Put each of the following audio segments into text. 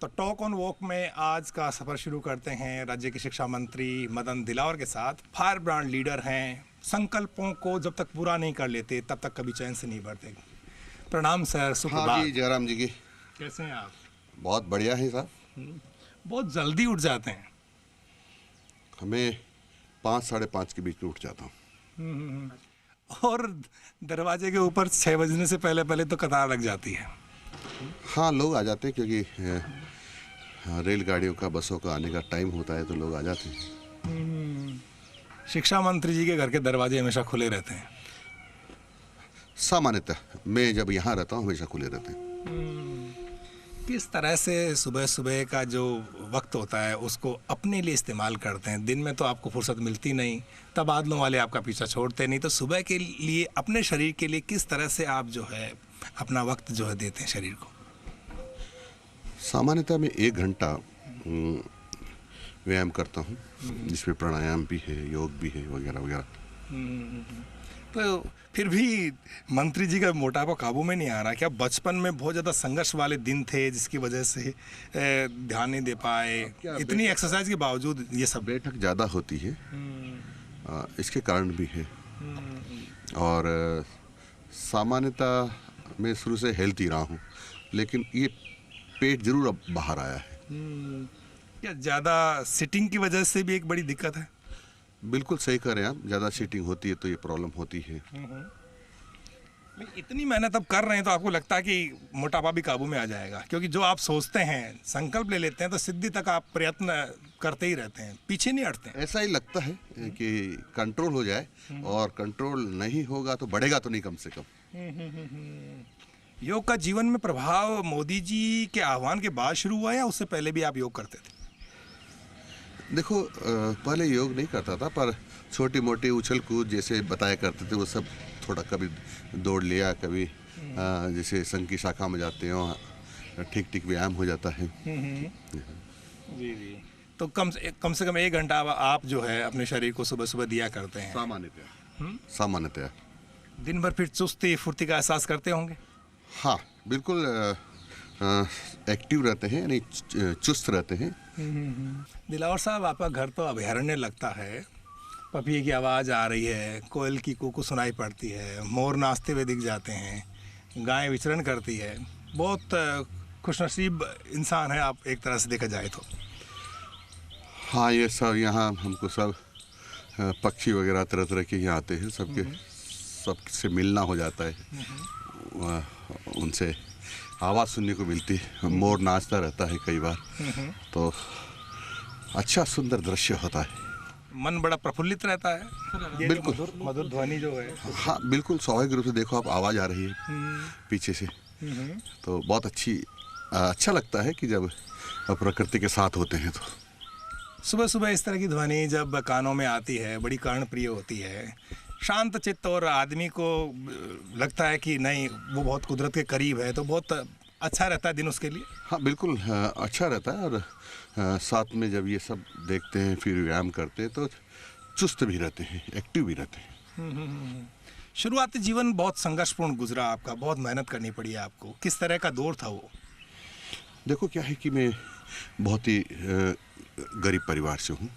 तो talk on walk में आज का सफ़र शुरू करते हैं राज्य के शिक्षा मंत्री मदन दिलावर के साथ। फायर ब्रांड लीडर हैं, संकल्पों को जब तक पूरा नहीं कर लेते तब तक कभी चैन से नहीं बढ़ते। प्रणाम सर, सुप्रभात। हाँ जी, जयराम जी की। कैसे हैं आप? बहुत बढ़िया है साहब। बहुत जल्दी उठ जाते हैं। हमें 5 साढ़े 5 के बीच में उठ जाता हूँ। और दरवाजे के ऊपर 6 बजने से पहले पहले तो कतार लग जाती है। हाँ, लोग आ जाते हैं क्योंकि रेलगाड़ियों का, बसों का आने का टाइम होता है तो लोग आ जाते हैं। शिक्षा मंत्री जी के घर के दरवाजे हमेशा खुले रहते हैं। सामान्यतः मैं जब यहाँ रहता हूँ हमेशा खुले रहते हैं। किस तरह से सुबह सुबह का जो वक्त होता है उसको अपने लिए इस्तेमाल करते हैं? दिन में तो आपको फुर्सत मिलती नहीं, तबादलों वाले आपका पीछा छोड़ते नहीं, तो सुबह के लिए अपने शरीर के लिए किस तरह से आप जो है अपना वक्त जो है देते हैं शरीर को? सामान्यतः मैं 1 घंटा व्यायाम करता हूँ, जिसमें प्राणायाम भी है, योग भी है, वगैरह वगैरह। तो फिर भी मंत्री जी का मोटापा काबू में नहीं आ रहा क्या? बचपन में बहुत ज़्यादा संघर्ष वाले दिन थे जिसकी वजह से ध्यान नहीं दे पाए, इतनी एक्सरसाइज के बावजूद ये सब। बैठक ज़्यादा होती है, इसके कारण भी है। और सामान्यतः मैं शुरू से हेल्थी रहा हूँ, लेकिन ये पेट जरूर अब बाहर आया है। क्या ज़्यादा सिटिंग की वजह से भी एक बड़ी दिक्कत है? बिल्कुल सही कह रहे हैं आप, ज़्यादा सीटिंग होती है तो ये प्रॉब्लम होती है। इतनी मेहनत अब कर रहे हैं तो आपको लगता है कि मोटापा भी काबू में आ जाएगा? क्योंकि जो आप सोचते हैं, संकल्प ले लेते हैं तो सिद्धि तक आप प्रयत्न करते ही रहते हैं, पीछे नहीं हटते। ऐसा ही लगता है कि कंट्रोल हो जाए, और कंट्रोल नहीं होगा तो बढ़ेगा तो नहीं कम से कम। योग का जीवन में प्रभाव मोदी जी के आह्वान के बाद शुरू हुआ या उससे पहले भी आप योग करते थे? देखो, पहले योग नहीं करता था, पर छोटी मोटी उछल कूद जैसे बताया करते थे वो सब थोड़ा, कभी दौड़ लिया, कभी जैसे संघ की शाखा में जाते हो, ठीक ठीक व्यायाम हो जाता है। जी जी। तो कम से कम 1 घंटा आप जो है अपने शरीर को सुबह सुबह दिया करते हैं? सामान्यतः। दिन भर फिर चुस्ती फुर्ती का एहसास करते होंगे? हाँ, बिल्कुल एक्टिव रहते हैं, यानी चुस्त रहते हैं। दिलावर साहब, आपका घर तो अभयारण्य लगता है। पपीहे की आवाज़ आ रही है, कोयल की कूकू सुनाई पड़ती है, मोर नाचते हुए दिख जाते हैं, गाय विचरण करती है। बहुत खुशनसीब इंसान है आप, एक तरह से देखा जाए तो। हाँ, ये सब यहाँ हमको सब पक्षी वगैरह तरह तरह के यहाँ आते हैं, सबसे मिलना हो जाता है, उनसे आवाज़ सुनने को मिलती है। मोर नाचता रहता है कई बार, तो अच्छा सुंदर दृश्य होता है। मन बड़ा प्रफुल्लित रहता है। बिल्कुल, मधुर ध्वनि जो है। हाँ बिल्कुल, स्वाभाविक रूप से देखो आप, आवाज़ आ रही है पीछे से, तो बहुत अच्छा लगता है कि जब प्रकृति के साथ होते हैं तो। सुबह सुबह इस तरह की ध्वनि जब कानों में आती है, बड़ी कर्णप्रिय होती है। शांत चित्त और आदमी को लगता है कि नहीं, वो बहुत कुदरत के करीब है, तो बहुत अच्छा रहता है दिन उसके लिए। हाँ बिल्कुल, अच्छा रहता है। और साथ में जब ये सब देखते हैं, फिर व्यायाम करते हैं, तो चुस्त भी रहते हैं, एक्टिव भी रहते हैं। शुरुआती जीवन बहुत संघर्षपूर्ण गुजरा आपका, बहुत मेहनत करनी पड़ी आपको। किस तरह का दौर था वो? देखो, क्या है कि मैं बहुत ही गरीब परिवार से हूँ,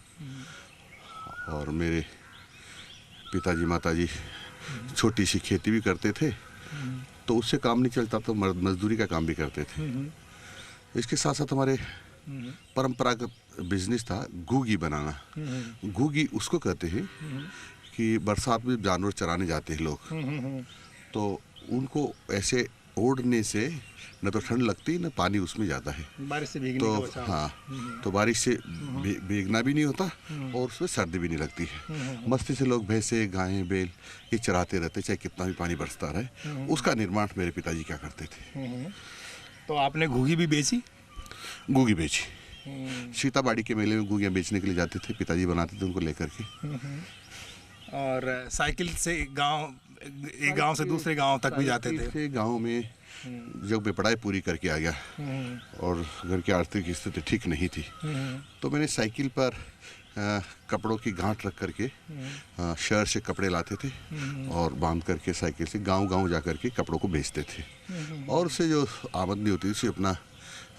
और मेरे पिताजी माताजी छोटी सी खेती भी करते थे, तो उससे काम नहीं चलता, तो मजदूरी का काम भी करते थे। इसके साथ साथ हमारे परंपरागत बिजनेस था घूगी बनाना। घूगी उसको कहते हैं कि बरसात में जानवर चराने जाते हैं लोग, तो उनको ऐसे ओढ़ने से न तो ठंड लगती, न पानी उसमें जाता है, बारिश से भीगने तो का बचाव। हाँ, तो बारिश से भीगना भी नहीं होता, और उसमें सर्दी भी नहीं लगती है। मस्ती से लोग भैंसे, गायें, बैल ये चराते रहते, चाहे कितना भी पानी बरसता रहे। उसका निर्माण मेरे पिताजी क्या करते थे। तो आपने घूगी भी बेची? घूगी बेची। सीताबाड़ी के मेले में घूगियाँ बेचने के लिए जाते थे, पिताजी बनाते थे उनको लेकर के। और साइकिल से एक गांव से दूसरे गांव तक भी जाते थे? गांव में जब मैं पढ़ाई पूरी करके आ गया और घर की आर्थिक स्थिति ठीक नहीं थी, तो मैंने साइकिल पर कपड़ों की गांठ रख करके शहर से कपड़े लाते थे और बांध करके साइकिल से गांव-गांव जा करके कपड़ों को बेचते थे, और उससे जो आमदनी होती थी उसे अपना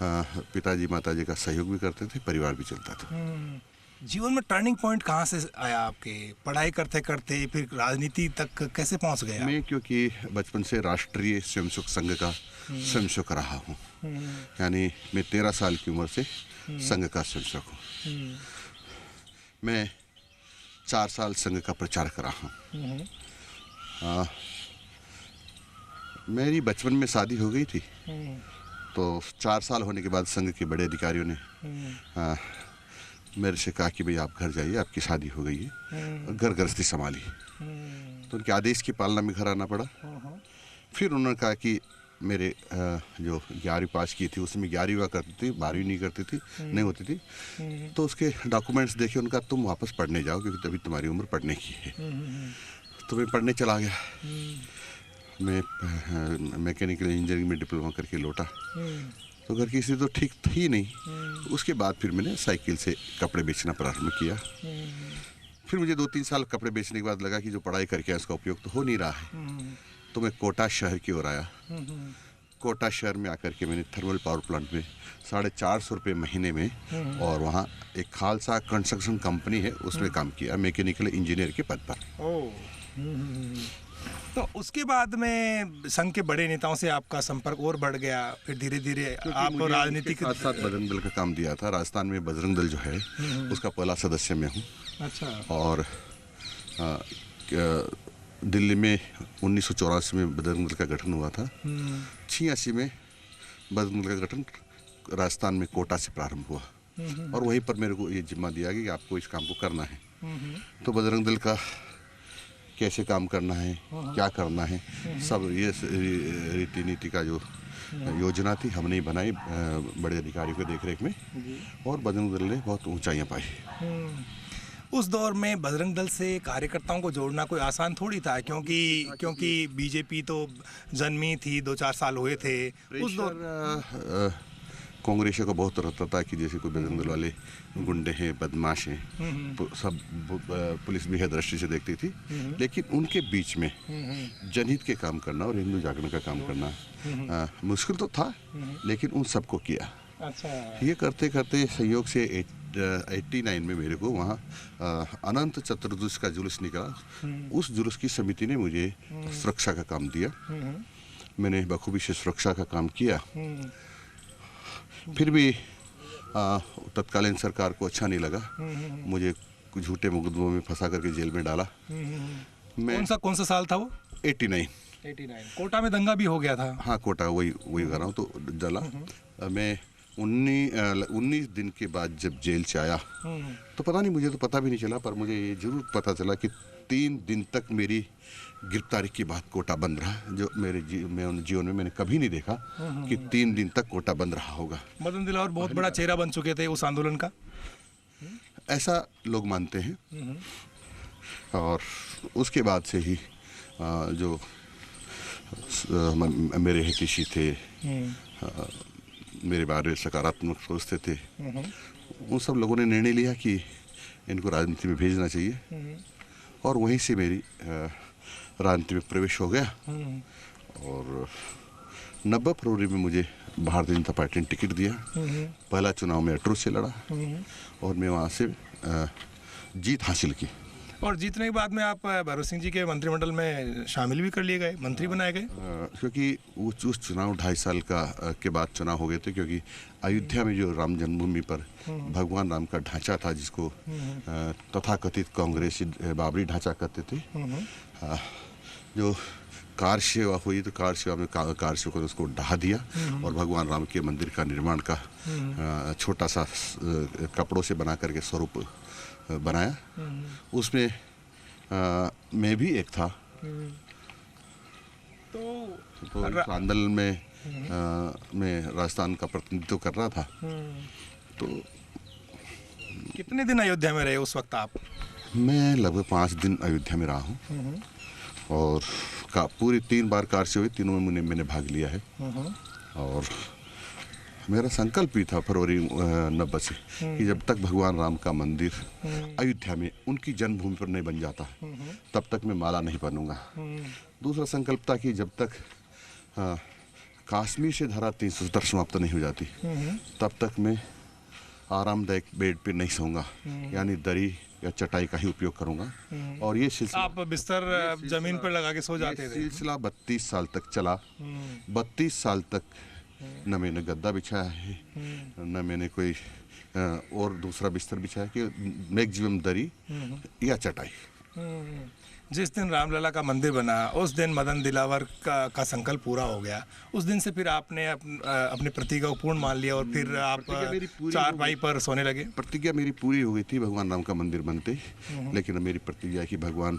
पिताजी माताजी का सहयोग भी करते थे, परिवार भी चलता था। जीवन में टर्निंग पॉइंट कहाँ से आया आपके? पढ़ाई करते करते फिर राजनीति तक कैसे पहुँच गए आप? मैं क्योंकि बचपन से राष्ट्रीय स्वयंसेवक संघ का स्वयंसेवक रहा हूँ, यानी मैं 13 साल की उम्र से संघ का स्वयंसेवक हूँ। मैं 4 साल संघ का प्रचारक रहा हूँ। मेरी बचपन में शादी हो गई थी, तो 4 साल होने के बाद संघ के बड़े अधिकारियों ने मेरे से कहा कि भाई आप घर जाइए, आपकी शादी हो गई है, घर गृहस्थी संभालिए। तो उनके आदेश की पालना में घर आना पड़ा। फिर उन्होंने कहा कि मेरे जो 11वीं पास की थी उसमें 11वीं हुआ करती थी, 12वीं नहीं करती थी, नहीं होती थी। तो उसके डॉक्यूमेंट्स देखे, उनका तुम वापस पढ़ने जाओ क्योंकि तभी तुम्हारी उम्र पढ़ने की है। तो मैं पढ़ने चला गया। मैं मैकेनिकल इंजीनियरिंग में डिप्लोमा करके लौटा, तो घर की स्थिति तो ठीक थी नहीं। उसके बाद फिर मैंने साइकिल से कपड़े बेचना प्रारंभ किया। फिर मुझे 2-3 साल कपड़े बेचने के बाद लगा कि जो पढ़ाई करके आया उसका उपयोग तो हो नहीं रहा है। तो मैं कोटा शहर की ओर आया। कोटा शहर में आकर के मैंने थर्मल पावर प्लांट में 450 रुपये महीने में, और वहाँ एक खालसा कंस्ट्रक्शन कंपनी है उसमें काम किया, मैकेनिकल इंजीनियर के पद पर। तो उसके बाद में संघ के बड़े नेताओं से आपका संपर्क और बढ़ गया, फिर धीरे धीरे आप राजनीति के साथ बजरंग दल का काम दिया था। राजस्थान में बजरंग दल जो है उसका पहला सदस्य मैं हूँ। अच्छा। और दिल्ली में 1984 में बजरंग दल का गठन हुआ था। 86 में बजरंग दल का गठन राजस्थान में कोटा से प्रारंभ हुआ, और वहीं पर मेरे को ये जिम्मा दिया गया कि आपको इस काम को करना है। तो बजरंग दल का कैसे काम करना है, क्या करना है, सब ये रीति नीति का जो योजना थी हमने ही बनाई बड़े अधिकारियों के देखरेख में, और बजरंग दल ने बहुत ऊंचाइयां पाई। उस दौर में बजरंग दल से कार्यकर्ताओं को जोड़ना कोई आसान थोड़ी था, क्योंकि बीजेपी तो जन्मी थी, 2-4 साल हुए थे उस दौर। कांग्रेसियों का बहुत रहता था कि जैसे कोई बजरंग दल वाले गुंडे हैं, बदमाश हैं, सब पुलिस भी है दृष्टि से देखती थी। लेकिन उनके बीच में जनहित के काम करना और हिंदू जागरण का काम करना मुश्किल तो था, लेकिन उन सबको किया। अच्छा। ये करते करते संयोग से 89 में मेरे को वहाँ अनंत चतुर्दशी का जुलूस निकला। उस जुलूस की समिति ने मुझे सुरक्षा का काम दिया। मैंने बखूबी से सुरक्षा का काम किया। फिर भी तत्कालीन सरकार को अच्छा नहीं लगा, मुझे कुछ झूठे मुकदमों में फंसा करके जेल में डाला। मैं कौन सा साल था वो? 89। कोटा में दंगा भी हो गया था। हाँ, कोटा वही कर रहा हूँ, तो डाला। मैं 19 दिन के बाद जब जेल से आया तो पता नहीं, मुझे तो पता भी नहीं चला, पर मुझे ये जरूर पता चला कि 3 दिन तक मेरी गिरफ्तारी के बाद कोटा बंद रहा, जो मेरे जीवन में मैंने कभी नहीं देखा कि 3 दिन तक कोटा बंद रहा होगा। मदन दिलावर बहुत बड़ा चेहरा बन चुके थे उस आंदोलन का, ऐसा लोग मानते हैं। और उसके बाद से ही जो मेरे हितैषी थे, मेरे बारे में सकारात्मक सोचते थे, उन सब लोगों ने निर्णय लिया कि इनको राजनीति में भेजना चाहिए, और वहीं से मेरी राजनीति में प्रवेश हो गया। और 90 फरवरी में मुझे भारतीय जनता पार्टी ने टिकट दिया। पहला चुनाव में अटरू से लड़ा, और मैं वहाँ से जीत हासिल की। और जीतने के बाद में आप भगत सिंह जी के मंत्रिमंडल में शामिल भी कर लिए गए, मंत्री बनाए गए। क्योंकि उस चुनाव 2.5 साल के बाद चुनाव हो गए थे, क्योंकि अयोध्या में जो राम जन्मभूमि पर भगवान राम का ढांचा था, जिसको तथाकथित कांग्रेसी बाबरी ढांचा कहते थे, जो कार सेवा हुई, तो कार सेवा में कार सेवकों ने उसको ढहा दिया, और भगवान राम के मंदिर का निर्माण का छोटा सा कपड़ों से बना करके स्वरूप बनाया। उसमें मैं भी एक था। तो इस आंदोलन में मैं राजस्थान का प्रतिनिधित्व कर रहा था। तो कितने दिन अयोध्या में रहे उस वक्त आप? मैं लगभग 5 दिन अयोध्या में रहा हूँ, और पूरी 3 बार कार से हुई, तीनों में मैंने भाग लिया है। और मेरा संकल्प भी था फरवरी 90 से कि जब तक भगवान राम का मंदिर अयोध्या में उनकी जन्मभूमि पर नहीं बन जाता, तब तक मैं माला नहीं पहनूंगा। दूसरा संकल्प था कि जब तक कश्मीर से धारा 370 समाप्त नहीं हो जाती तब तक मैं आरामदायक बेड पे नहीं सोऊंगा, यानी दरी या चटाई का ही उपयोग करूंगा। और ये सिलसिला आप बिस्तर जमीन पर लगा के सो जाते थे? सिलसिला 32 साल तक चला। 32 साल तक न मैंने गद्दा बिछाया है, न मैंने कोई और दूसरा बिस्तर बिछाया, कि मैक्सिमम दरी या चटाई। जिस दिन रामलला का मंदिर बना उस दिन मदन दिलावर का संकल्प पूरा हो गया। उस दिन से फिर आपने अपनी प्रतिज्ञा को पूर्ण मान लिया और फिर आप चारपाई पर सोने लगे? प्रतिज्ञा मेरी पूरी हो गई थी भगवान राम का मंदिर बनते ही, लेकिन मेरी प्रतिज्ञा है कि भगवान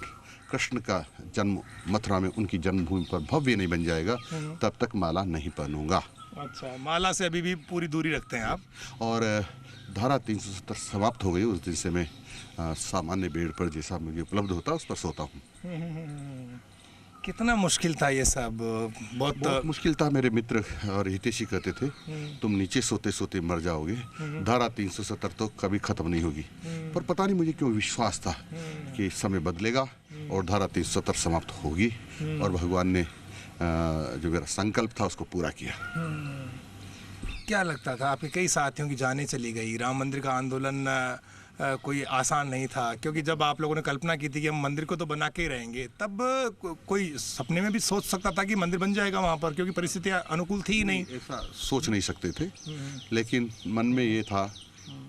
कृष्ण का जन्म मथुरा में उनकी जन्मभूमि पर भव्य नहीं बन जाएगा तब तक माला नहीं पहनूंगा। अच्छा, माला से अभी भी पूरी दूरी रखते हैं आप? और धारा 370 समाप्त हो गई उस दिन से मैं सामान्य बेड पर जैसा मुझे उपलब्ध होता उस पर सोता हूँ। कितना मुश्किल था ये सब? बहुत मुश्किल था। मेरे मित्र और हितैषी कहते थे तुम नीचे सोते सोते मर जाओगे, धारा 370 तो कभी खत्म नहीं होगी। पर पता नहीं मुझे क्यों विश्वास था कि समय बदलेगा और धारा 370 समाप्त होगी, और भगवान ने जो मेरा संकल्प था उसको पूरा किया। क्या लगता था? आपके कई साथियों की जानें चली गई। राम मंदिर का आंदोलन कोई आसान नहीं था, क्योंकि जब आप लोगों ने कल्पना की थी कि हम मंदिर को तो बना के ही रहेंगे, तब कोई सपने में भी सोच सकता था कि मंदिर बन जाएगा वहाँ पर, क्योंकि परिस्थितियाँ अनुकूल थी ही नहीं। ऐसा सोच नहीं सकते थे, लेकिन मन में ये था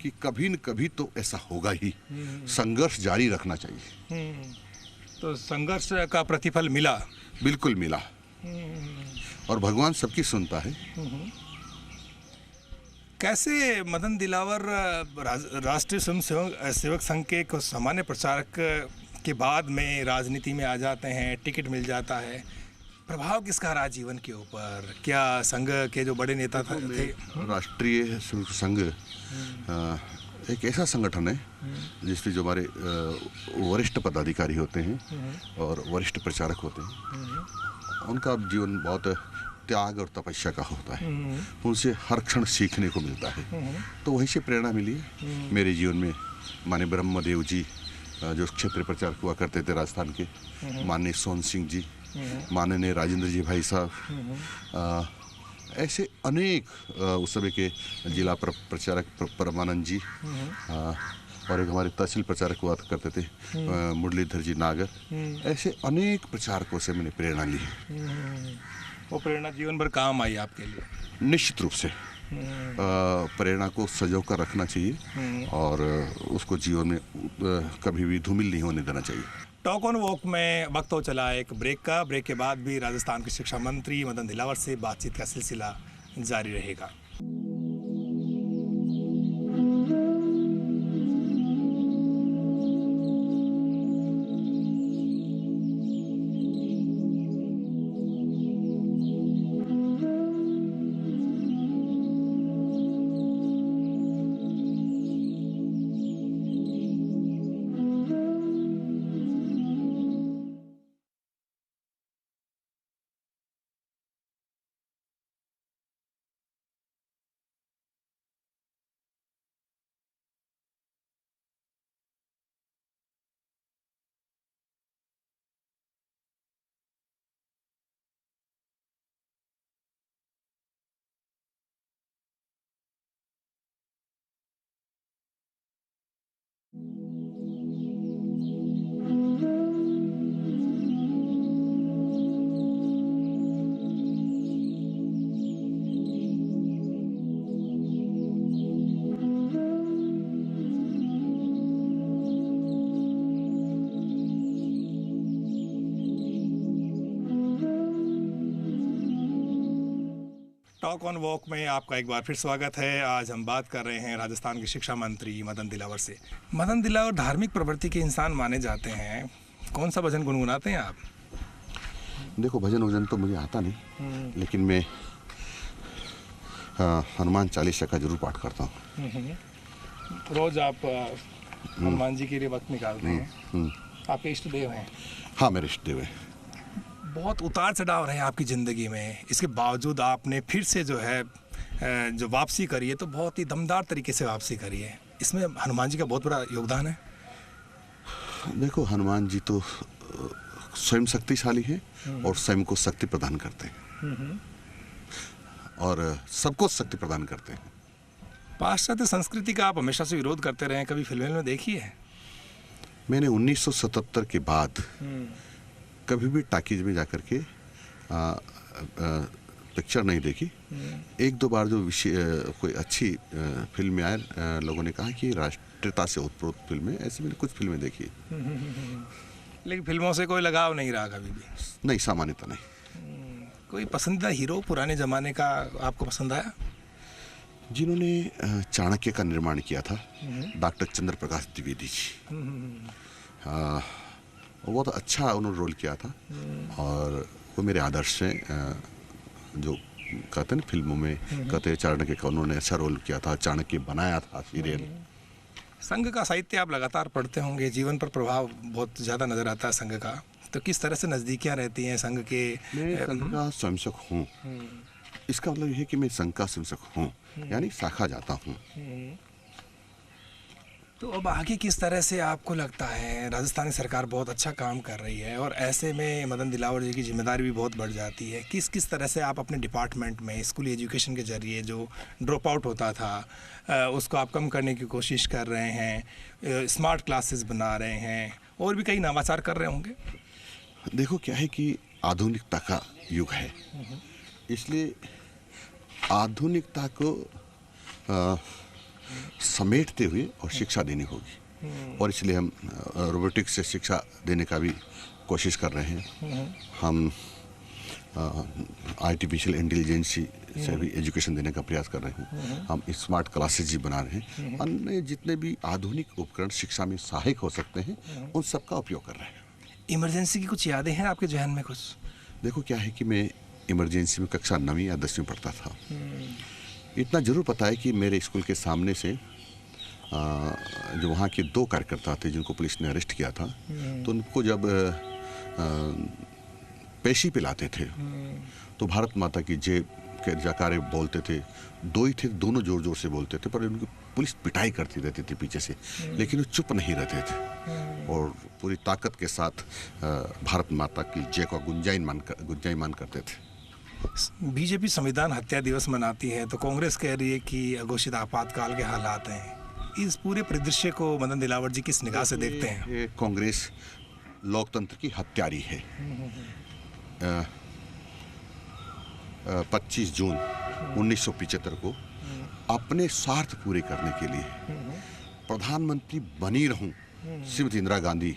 कि कभी न कभी तो ऐसा होगा ही, संघर्ष जारी रखना चाहिए। तो संघर्ष का प्रतिफल मिला? बिल्कुल मिला, और भगवान सबकी सुनता है। कैसे मदन दिलावर राष्ट्रीय स्वयं सेवक संघ के कुछ सामान्य प्रचारक के बाद में राजनीति में आ जाते हैं, टिकट मिल जाता है? प्रभाव किसका रहा जीवन के ऊपर? क्या संघ के जो बड़े नेता थे? राष्ट्रीय स्वयं संघ एक ऐसा संगठन है जिसमें जो हमारे वरिष्ठ पदाधिकारी होते हैं और वरिष्ठ प्रचारक होते हैं, उनका जीवन बहुत त्याग और तपस्या का होता है। उनसे हर क्षण सीखने को मिलता है। तो वहीं से प्रेरणा मिली है मेरे जीवन में। माननीय ब्रह्मदेव जी जो क्षेत्रीय प्रचारक हुआ करते थे राजस्थान के, माननीय सोन सिंह जी, माननीय राजेंद्र जी भाई साहब, ऐसे अनेक उस समय के जिला प्रचारक परमानंद जी, और एक हमारे तहसील प्रचारक हुआ करते थे मुरलीधर जी नागर, ऐसे अनेक प्रचारकों से मैंने प्रेरणा ली है। वो प्रेरणा जीवन भर काम आई आपके लिए? निश्चित रूप से प्रेरणा को सजो कर रखना चाहिए और उसको जीवन में कभी भी धूमिल नहीं होने देना चाहिए। टॉक ऑन वॉक में वक्त हो चला एक ब्रेक का। ब्रेक के बाद भी राजस्थान के शिक्षा मंत्री मदन दिलावर से बातचीत का सिलसिला जारी रहेगा। टॉक ऑन वॉक में आपका एक बार फिर स्वागत है। आज हम बात कर रहे हैं राजस्थान के शिक्षा मंत्री मदन दिलावर से। मदन दिलावर धार्मिक प्रवृत्ति के इंसान माने जाते हैं। कौन सा भजन गुनगुनाते हैं आप? देखो, भजन तो मुझे आता नहीं, लेकिन मैं हनुमान चालीसा का जरूर पाठ करता हूँ। रोज आप हनुमान जी के लिए वक्त निकालते हैं? आपके इष्ट देव हैं? हाँ, मेरे इष्ट देव हैं। बहुत उतार चढ़ाव रहे आपकी ज़िंदगी में, इसके बावजूद आपने फिर से जो है जो वापसी करी है तो बहुत ही दमदार तरीके से वापसी करी है। इसमें हनुमान जी का बहुत बड़ा योगदान है। देखो, हनुमान जी तो स्वयं शक्तिशाली है और स्वयं को शक्ति प्रदान करते हैं। और सबको शक्ति प्रदान करते हैं। पाश्चात्य संस्कृति का आप हमेशा से विरोध करते रहे हैं, कभी फिल्में में देखी है? मैंने 1977 के बाद कभी भी टाकीज में जाकर के पिक्चर नहीं देखी। एक दो बार जो कोई अच्छी फिल्में आए, लोगों ने कहा कि राष्ट्रीयता से उत्प्रोत फिल्में, ऐसी मैंने कुछ फिल्में देखी। लेकिन फिल्मों से कोई लगाव नहीं रहा कभी भी? नहीं, सामान्यतः नहीं। कोई पसंदीदा हीरो पुराने ज़माने का आपको पसंद आया? जिन्होंने चाणक्य का निर्माण किया था, डॉक्टर चंद्र प्रकाश द्विवेदी जी। बहुत अच्छा उन्होंने रोल किया था और वो मेरे आदर्श हैं। जो कहते हैं ना फिल्मों में, कहते हैं चाणक्य का उन्होंने अच्छा रोल किया था, चाणक्य बनाया था सीरियल। संघ का साहित्य आप लगातार पढ़ते होंगे, जीवन पर प्रभाव बहुत ज़्यादा नज़र आता है संघ का, तो किस तरह से नज़दीकियाँ रहती हैं संघ के? मैं संघ का स्वयंसेवक हूँ। इसका मतलब यह है कि मैं संघ का स्वयंसेवक हूँ, यानी शाखा जाता हूँ। तो अब आगे किस तरह से आपको लगता है? राजस्थानी सरकार बहुत अच्छा काम कर रही है और ऐसे में मदन दिलावर जी की जिम्मेदारी भी बहुत बढ़ जाती है। किस किस तरह से आप अपने डिपार्टमेंट में स्कूली एजुकेशन के जरिए जो ड्रॉप आउट होता था उसको आप कम करने की कोशिश कर रहे हैं, स्मार्ट क्लासेस बना रहे हैं और भी कई नवाचार कर रहे होंगे? देखो क्या है कि आधुनिकता का युग है, इसलिए आधुनिकता को समेटते हुए और शिक्षा देनी होगी, और इसलिए हम रोबोटिक्स से शिक्षा देने का भी कोशिश कर रहे हैं। हम आर्टिफिशियल इंटेलिजेंसी से भी एजुकेशन देने का प्रयास कर रहे हैं। हम स्मार्ट क्लासेज भी बना रहे हैं। अन्य जितने भी आधुनिक उपकरण शिक्षा में सहायक हो सकते हैं उन सब का उपयोग कर रहे हैं। इमरजेंसी की कुछ यादें हैं आपके जहन में कुछ? देखो क्या है कि मैं इमरजेंसी में कक्षा 9वीं या 10वीं पढ़ता था। इतना जरूर पता है कि मेरे स्कूल के सामने से जो वहाँ के 2 कार्यकर्ता थे जिनको पुलिस ने अरेस्ट किया था, तो उनको जब पेशी पे लाते थे तो भारत माता की जय के जयकारे बोलते थे। 2 ही थे, दोनों जोर जोर से बोलते थे, पर उनकी पुलिस पिटाई करती रहती थी पीछे से, लेकिन वो चुप नहीं रहते थे और पूरी ताकत के साथ भारत माता की जय को गुंजायमान करते थे। बीजेपी संविधान हत्या दिवस मनाती है तो कांग्रेस कह रही है कि अघोषित आपातकाल के हालात हैं। इस पूरे परिदृश्य को मदन दिलावर जी किस निगाह से देखते हैं? ये कांग्रेस लोकतंत्र की हत्यारी है। 25 जून 1975 को अपने स्वार्थ पूरे करने के लिए प्रधानमंत्री बनी रहूं श्रीमती इंदिरा गांधी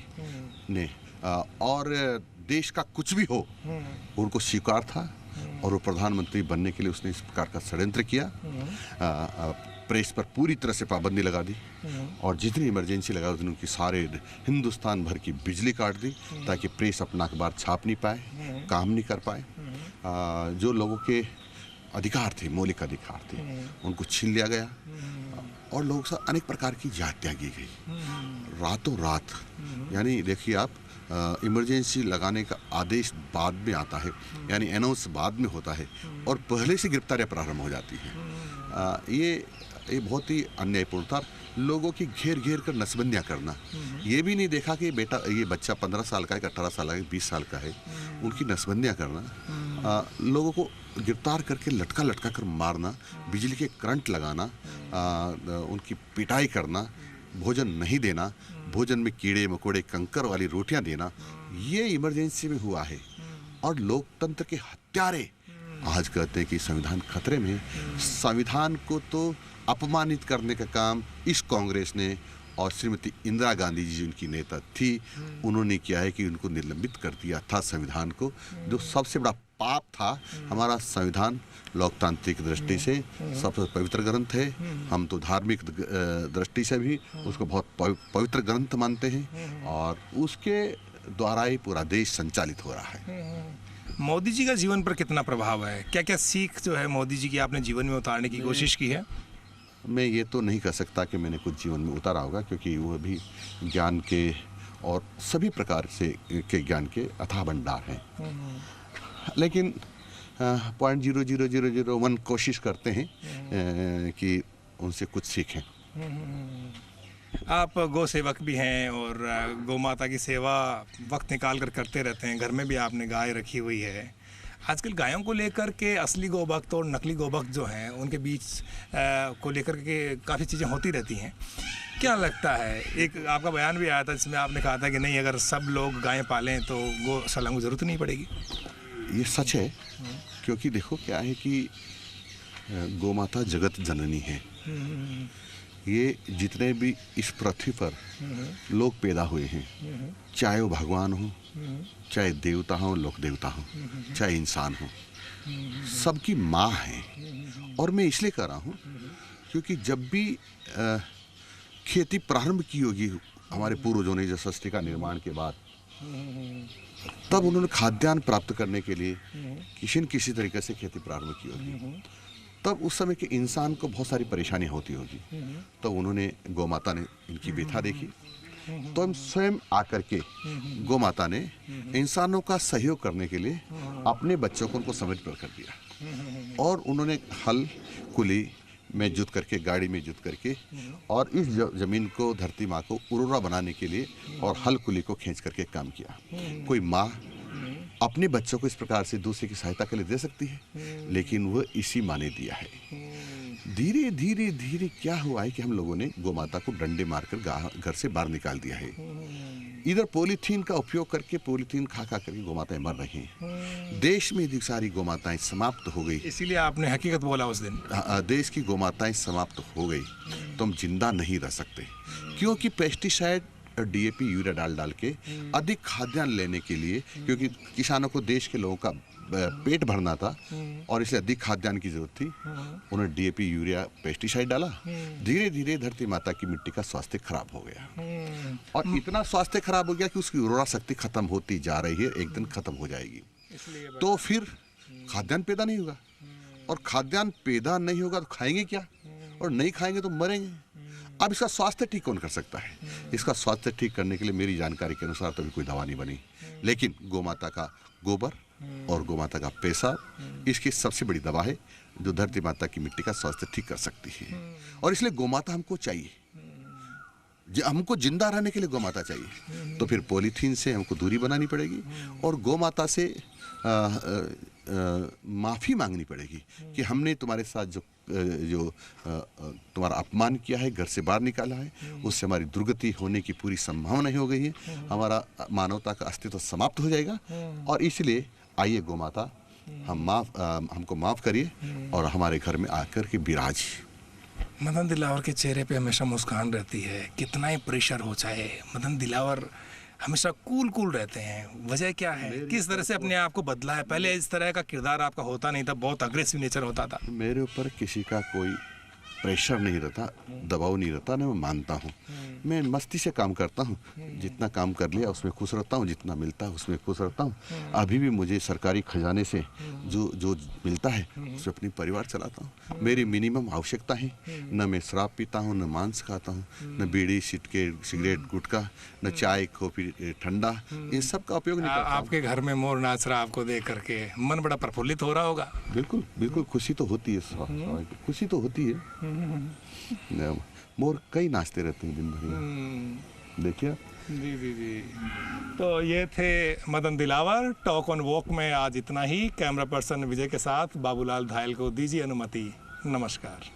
ने, और देश का कुछ भी हो उनको स्वीकार था, और वो प्रधानमंत्री बनने के लिए उसने इस प्रकार का षड्यंत्र किया। प्रेस पर पूरी तरह से पाबंदी लगा दी और जितनी इमरजेंसी लगा उतनी उनकी सारे हिंदुस्तान भर की बिजली काट दी ताकि प्रेस अपना अखबार छाप नहीं पाए, काम नहीं कर पाए। जो लोगों के अधिकार थे, मौलिक अधिकार थे, उनको छीन लिया गया और लोगों से अनेक प्रकार की हत्या की गई रातों रात। यानी देखिए आप, इमरजेंसी लगाने का आदेश बाद में आता है, यानी अनाउंस बाद में होता है और पहले से गिरफ्तारियां प्रारंभ हो जाती हैं। ये बहुत ही अन्यायपूर्ण था। लोगों की घेर घेर कर नसबंदियां करना, ये भी नहीं देखा कि बेटा ये बच्चा 15 साल का है, 18 साल का है, 20 साल का है, उनकी नसबंदियां करना, लोगों को गिरफ्तार करके लटका कर मारना, बिजली के करंट लगाना, उनकी पिटाई करना, भोजन नहीं देना, भोजन में कीड़े मकोड़े कंकर वाली रोटियां देना, ये इमरजेंसी में हुआ है। और लोकतंत्र के हत्यारे आज कहते हैं कि संविधान खतरे में है। संविधान को तो अपमानित करने का काम इस कांग्रेस ने और श्रीमती इंदिरा गांधी जी उनकी नेता थी, उन्होंने किया है कि उनको निलंबित कर दिया था संविधान को, जो सबसे बड़ा पाप था। हमारा संविधान लोकतांत्रिक दृष्टि से सबसे पवित्र ग्रंथ है। हम तो धार्मिक दृष्टि से भी उसको बहुत पवित्र ग्रंथ मानते हैं और उसके द्वारा ही पूरा देश संचालित हो रहा है। मोदी जी का जीवन पर कितना प्रभाव है? क्या क्या सीख जो है मोदी जी की आपने जीवन में उतारने की कोशिश की है? मैं ये तो नहीं कह सकता कि मैंने कुछ जीवन में उतारा होगा, क्योंकि वो भी ज्ञान के और सभी प्रकार से के ज्ञान के अथाह भंडार हैं। लेकिन 0.0001 कोशिश करते हैं कि उनसे कुछ सीखें। आप गौ सेवक भी हैं और गौ माता की सेवा वक्त निकाल कर करते रहते हैं। घर में भी आपने गाय रखी हुई है। आजकल गायों को लेकर के असली गोभक्त और नकली गोभक्त जो हैं उनके बीच को लेकर के काफ़ी चीज़ें होती रहती हैं। क्या लगता है, एक आपका बयान भी आया था जिसमें आपने कहा था कि नहीं, अगर सब लोग गायें पालें तो गौशाला को ज़रूरत नहीं पड़ेगी। ये सच है, क्योंकि देखो क्या है कि गौमाता जगत जननी है। ये जितने भी इस पृथ्वी पर लोग पैदा हुए हैं, चाहे वो भगवान हो, चाहे देवता हो, लोक देवता हो, चाहे इंसान हो, सबकी माँ है। और मैं इसलिए कह रहा हूँ क्योंकि जब भी खेती प्रारंभ की होगी हमारे पूर्वजों ने, जैसे सृष्टि का निर्माण के बाद, तब उन्होंने खाद्यान्न प्राप्त करने के लिए किसी न किसी तरीके से खेती प्रारंभ की होगी। तब उस समय के इंसान को बहुत सारी परेशानियां होती होगी, तो उन्होंने गौमाता ने इनकी व्यथा देखी, तो हम स्वयं आकर के गौमाता ने इंसानों का सहयोग करने के लिए अपने बच्चों को उनको समर्पित कर दिया। और उन्होंने हल कुली में जुत करके, गाड़ी में जुत करके, और इस जमीन को, धरती माँ को उर्वरा बनाने के लिए और हल कुली को खींच करके काम किया। कोई माँ अपने बच्चों को इस प्रकार से दूसरे की सहायता के लिए दे सकती है, लेकिन वह इसी माँ ने दिया है। धीरे धीरे धीरे क्या हुआ है कि हम लोगों ने गौमाता को डंडे मारकर घर से बाहर निकाल दिया है। इधर पॉलीथीन का उपयोग करके, पॉलीथीन खा करके गौमाताएं मर रही हैं। देश में इतनी सारी गौमाताएं समाप्त हो गई, इसीलिए आपने हकीकत बोला उस दिन। देश की गौमाताएं समाप्त हो गई तो हम जिंदा नहीं रह सकते, क्योंकि पेस्टिसाइड, डीएपी, यूरिया डाल के अधिक खाद्यान्न लेने के लिए, क्योंकि किसानों को, देश के लोगों का पेट भरना था और इसलिए अधिक खाद्यान्न की जरूरत थी, उन्होंने डीएपी, यूरिया, पेस्टिसाइड डाला। धीरे धीरे धरती माता की मिट्टी का स्वास्थ्य खराब हो गया, और इतना स्वास्थ्य खराब हो गया कि उसकी उर्वरा शक्ति खत्म होती जा रही है, एक दिन खत्म हो जाएगी। तो फिर खाद्यान्न पैदा नहीं होगा, और खाद्यान्न पैदा नहीं होगा तो खाएंगे क्या, और नहीं खाएंगे तो मरेंगे। अब इसका स्वास्थ्य ठीक कौन कर सकता है? इसका स्वास्थ्य ठीक करने के लिए मेरी जानकारी के अनुसार तो अभी कोई दवा नहीं बनी, लेकिन गौमाता का गोबर और गौमाता का पेशाब इसकी सबसे बड़ी दवा है, जो धरती माता की मिट्टी का स्वास्थ्य ठीक कर सकती है। और इसलिए गौमाता हमको चाहिए, हमको जिंदा रहने के लिए गौमाता चाहिए। तो फिर पॉलीथीन से हमको दूरी बनानी पड़ेगी, और गौमाता से माफ़ी मांगनी पड़ेगी कि हमने तुम्हारे साथ जो तुम्हारा अपमान किया है, घर से बाहर निकाला है, उससे हमारी दुर्गति होने की पूरी संभावना हो गई है, हमारा मानवता का अस्तित्व समाप्त हो जाएगा। और इसलिए आइए गौमाता, हमको माफ़ करिए और हमारे घर में आकर के विराजिए। मदन दिलावर के चेहरे पे हमेशा मुस्कान रहती है, कितना ही प्रेशर हो जाए, मदन दिलावर हमेशा कूल रहते हैं। वजह क्या है, किस तरह से अपने आप को बदला है? पहले इस तरह का किरदार आपका होता नहीं था, बहुत अग्रेसिव नेचर होता था। मेरे ऊपर किसी का कोई प्रेशर नहीं रहता, दबाव नहीं रहता, मैं मानता हूँ, मैं मस्ती से काम करता हूँ। जितना काम कर लिया उसमें खुश रहता हूँ, जितना मिलता है उसमें खुश रहता हूँ। अभी भी मुझे सरकारी खजाने से जो मिलता है उससे अपनी परिवार चलाता हूँ। मेरी मिनिमम आवश्यकता है, न मैं शराब पीता हूँ, न मांस खाता हूँ, न बीड़ी, सिगरेट, गुटखा, न चाय, कॉफी, ठंडा, इन सब का उपयोग नहीं करता। आपके घर में मोर नाच रहा आपको देख करके मन बड़ा प्रफुल्लित हो रहा होगा। बिल्कुल बिल्कुल, खुशी तो होती है, खुशी तो होती है। मोर कई नाचते रहते हैं दिन भर, देखिए। जी जी जी। तो ये थे Madan Dilawar. Talk on walk में आज इतना ही। कैमरा पर्सन विजय के साथ बाबूलाल धायल को दीजिए अनुमति। नमस्कार।